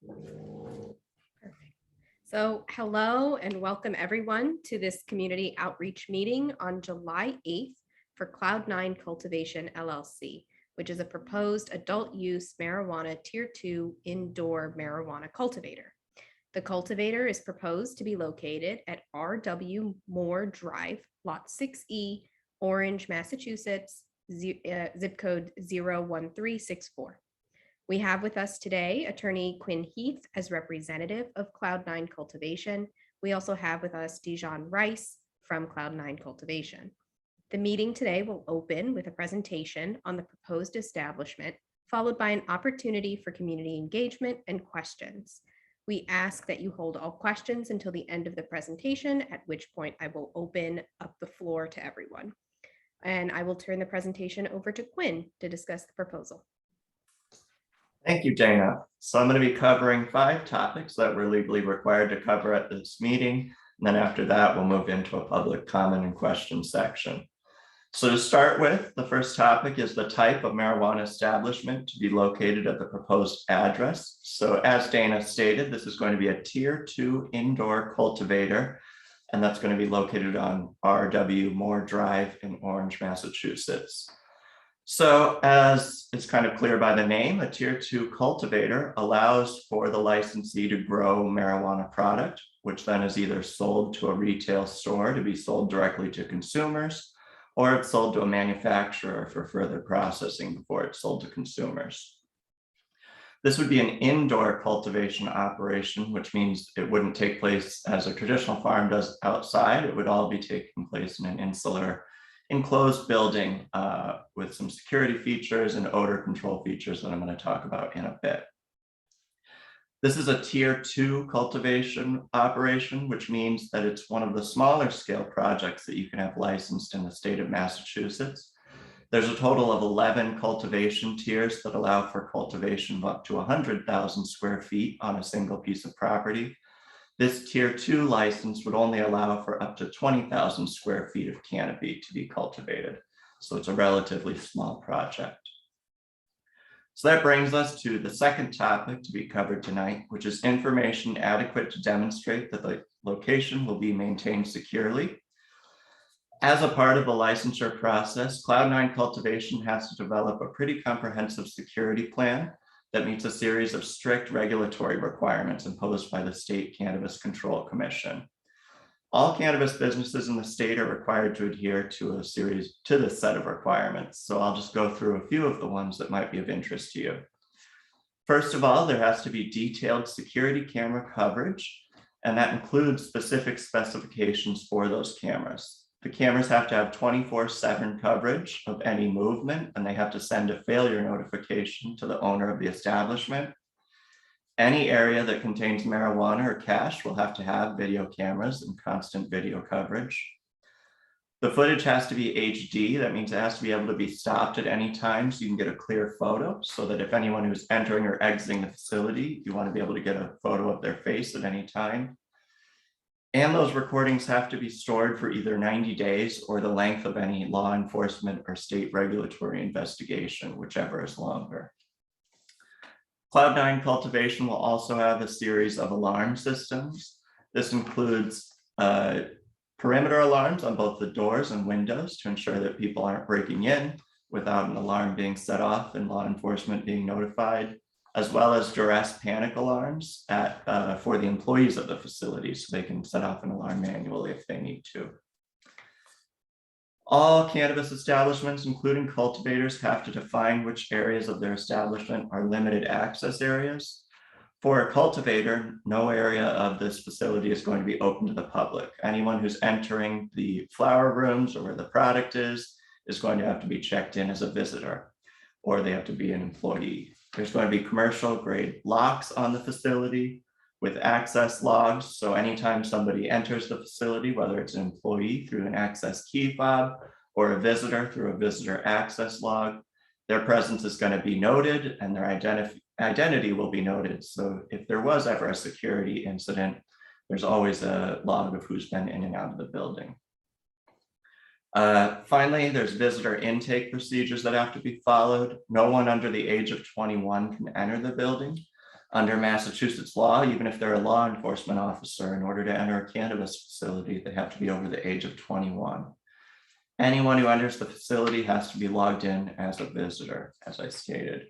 Perfect. So hello and welcome everyone to this community outreach meeting on July 8th for Cloud9 Cultivation LLC, which is a proposed adult use marijuana tier 2 indoor marijuana cultivator. The cultivator is proposed to be located at R.W. Moore Drive, Lot 6E, Orange, Massachusetts, zip code 01364. We have with us today attorney Quinn Heath as representative of Cloud9 Cultivation. We also have with us Dijon Rice from Cloud9 Cultivation. The meeting today will open with a presentation on the proposed establishment, followed by an opportunity for community engagement and questions. We ask that you hold all questions until the end of the presentation, at which point I will open up the floor to everyone. And I will turn the presentation over to Quinn to discuss the proposal. Thank you, Dana. So I'm going to be covering 5 topics that we're legally required to cover at this meeting. And then after that, we'll move into a public comment and question section. So to start with, the first topic is the type of marijuana establishment to be located at the proposed address. So as Dana stated, this is going to be a tier 2 indoor cultivator, and that's going to be located on R.W. Moore Drive in Orange, Massachusetts. So as it's kind of clear by the name, a tier 2 cultivator allows for the licensee to grow marijuana product, which then is either sold to a retail store to be sold directly to consumers, or it's sold to a manufacturer for further processing before it's sold to consumers. This would be an indoor cultivation operation, which means it wouldn't take place as a traditional farm does outside. It would all be taking place in an insular enclosed building with some security features and odor control features that I'm going to talk about in a bit. This is a tier 2 cultivation operation, which means that it's one of the smaller scale projects that you can have licensed in the state of Massachusetts. There's a total of 11 cultivation tiers that allow for cultivation of up to 100,000 square feet on a single piece of property. This tier 2 license would only allow for up to 20,000 square feet of canopy to be cultivated. So it's a relatively small project. So that brings us to the second topic to be covered tonight, which is information adequate to demonstrate that the location will be maintained securely. As a part of the licensure process, Cloud9 Cultivation has to develop a pretty comprehensive security plan that meets a series of strict regulatory requirements imposed by the State Cannabis Control Commission. All cannabis businesses in the state are required to adhere to this set of requirements. So I'll just go through a few of the ones that might be of interest to you. First of all, there has to be detailed security camera coverage, and that includes specific specifications for those cameras. The cameras have to have 24/7 coverage of any movement, and they have to send a failure notification to the owner of the establishment. Any area that contains marijuana or cash will have to have video cameras and constant video coverage. The footage has to be HD. That means it has to be able to be stopped at any time so you can get a clear photo, so that if anyone who's entering or exiting the facility, you want to be able to get a photo of their face at any time. And those recordings have to be stored for either 90 days or the length of any law enforcement or state regulatory investigation, whichever is longer. Cloud9 Cultivation will also have a series of alarm systems. This includes perimeter alarms on both the doors and windows to ensure that people aren't breaking in without an alarm being set off and law enforcement being notified, as well as duress panic alarms for the employees of the facility so they can set off an alarm manually if they need to. All cannabis establishments, including cultivators, have to define which areas of their establishment are limited access areas. For a cultivator, no area of this facility is going to be open to the public. Anyone who's entering the flower rooms or where the product is going to have to be checked in as a visitor, or they have to be an employee. There's going to be commercial grade locks on the facility with access logs. So anytime somebody enters the facility, whether it's an employee through an access key fob or a visitor through a visitor access log, their presence is going to be noted and their identity will be noted. So if there was ever a security incident, there's always a log of who's been in and out of the building. Finally, there's visitor intake procedures that have to be followed. No one under the age of 21 can enter the building. Under Massachusetts law, even if they're a law enforcement officer, in order to enter a cannabis facility, they have to be over the age of 21. Anyone who enters the facility has to be logged in as a visitor, as I stated.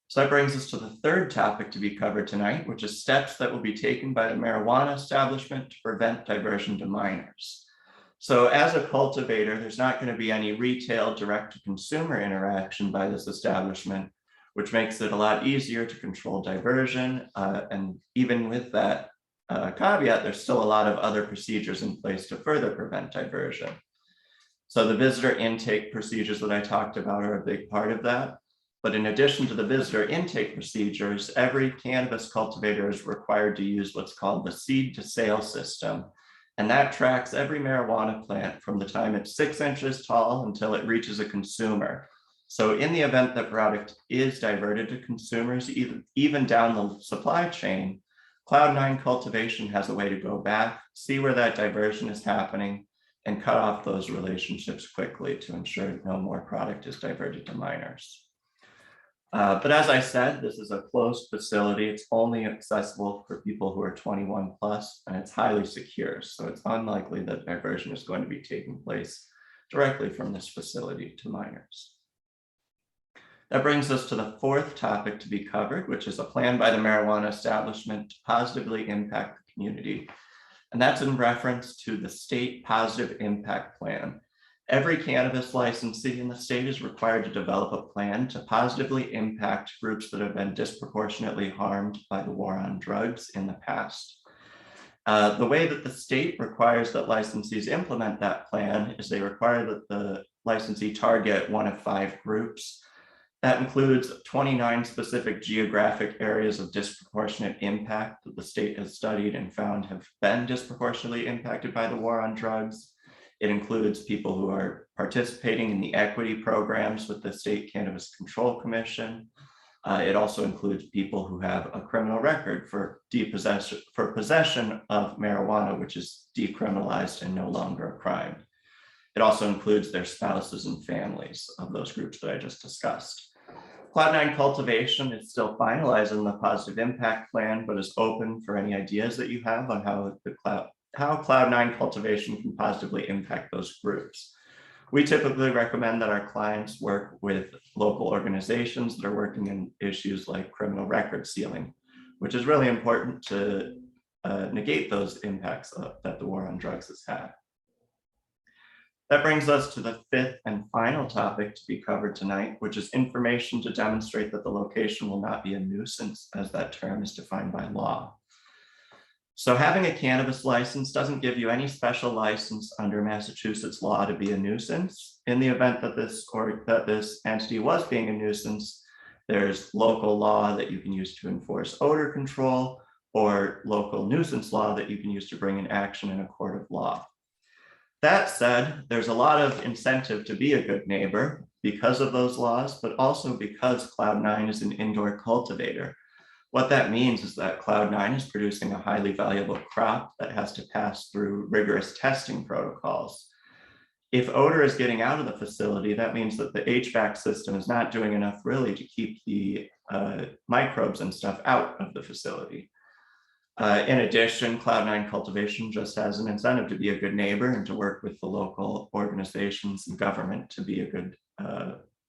So that brings us to the third topic to be covered tonight, which is steps that will be taken by the marijuana establishment to prevent diversion to minors. So as a cultivator, there's not going to be any retail direct-to-consumer interaction by this establishment, which makes it a lot easier to control diversion. And even with that caveat, there's still a lot of other procedures in place to further prevent diversion. So the visitor intake procedures that I talked about are a big part of that. But in addition to the visitor intake procedures, every cannabis cultivator is required to use what's called the seed to sale system. And that tracks every marijuana plant from the time it's 6 inches tall until it reaches a consumer. So in the event that product is diverted to consumers, even down the supply chain, Cloud9 Cultivation has a way to go back, see where that diversion is happening, and cut off those relationships quickly to ensure no more product is diverted to minors. But as I said, this is a closed facility. It's only accessible for people who are 21 plus, and it's highly secure. So it's unlikely that diversion is going to be taking place directly from this facility to minors. That brings us to the fourth topic to be covered, which is a plan by the marijuana establishment to positively impact the community. And that's in reference to the state positive impact plan. Every cannabis licensee in the state is required to develop a plan to positively impact groups that have been disproportionately harmed by the war on drugs in the past. The way that the state requires that licensees implement that plan is they require that the licensee target one of 5 groups. That includes 29 specific geographic areas of disproportionate impact that the state has studied and found have been disproportionately impacted by the war on drugs. It includes people who are participating in the equity programs with the State Cannabis Control Commission. It also includes people who have a criminal record for possession of marijuana, which is decriminalized and no longer a crime. It also includes their spouses and families of those groups that I just discussed. Cloud9 Cultivation is still finalizing the positive impact plan, but is open for any ideas that you have on how Cloud9 Cultivation can positively impact those groups. We typically recommend that our clients work with local organizations that are working in issues like criminal record sealing, which is really important to negate those impacts that the war on drugs has had. That brings us to the fifth and final topic to be covered tonight, which is information to demonstrate that the location will not be a nuisance, as that term is defined by law. So having a cannabis license doesn't give you any special license under Massachusetts law to be a nuisance. In the event that this entity was being a nuisance, there's local law that you can use to enforce odor control, or local nuisance law that you can use to bring an action in a court of law. That said, there's a lot of incentive to be a good neighbor because of those laws, but also because Cloud9 is an indoor cultivator. What that means is that Cloud9 is producing a highly valuable crop that has to pass through rigorous testing protocols. If odor is getting out of the facility, that means that the HVAC system is not doing enough really to keep the microbes and stuff out of the facility. In addition, Cloud9 Cultivation just has an incentive to be a good neighbor and to work with the local organizations and government to be a good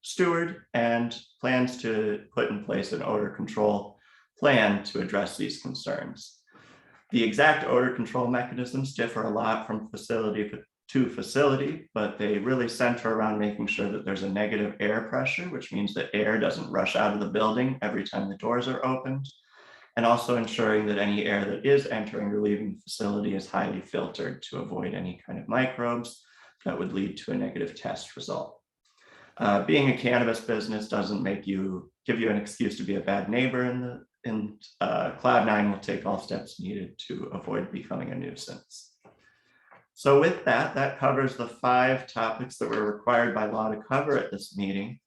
steward, and plans to put in place an odor control plan to address these concerns. The exact odor control mechanisms differ a lot from facility to facility, but they really center around making sure that there's a negative air pressure, which means that air doesn't rush out of the building every time the doors are opened, and also ensuring that any air that is entering or leaving the facility is highly filtered to avoid any kind of microbes that would lead to a negative test result. Being a cannabis business doesn't give you an excuse to be a bad neighbor, and Cloud9 will take all steps needed to avoid becoming a nuisance. So with that, that covers the 5 topics that were required by law to cover at this meeting.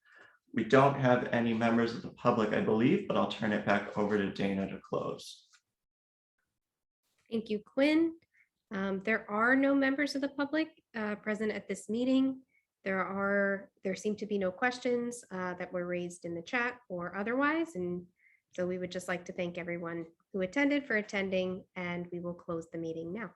We don't have any members of the public, I believe, but I'll turn it back over to Dana to close. Thank you, Quinn. There are no members of the public present at this meeting. There seem to be no questions that were raised in the chat or otherwise, and So we would just like to thank everyone who attended for attending, and we will close the meeting now.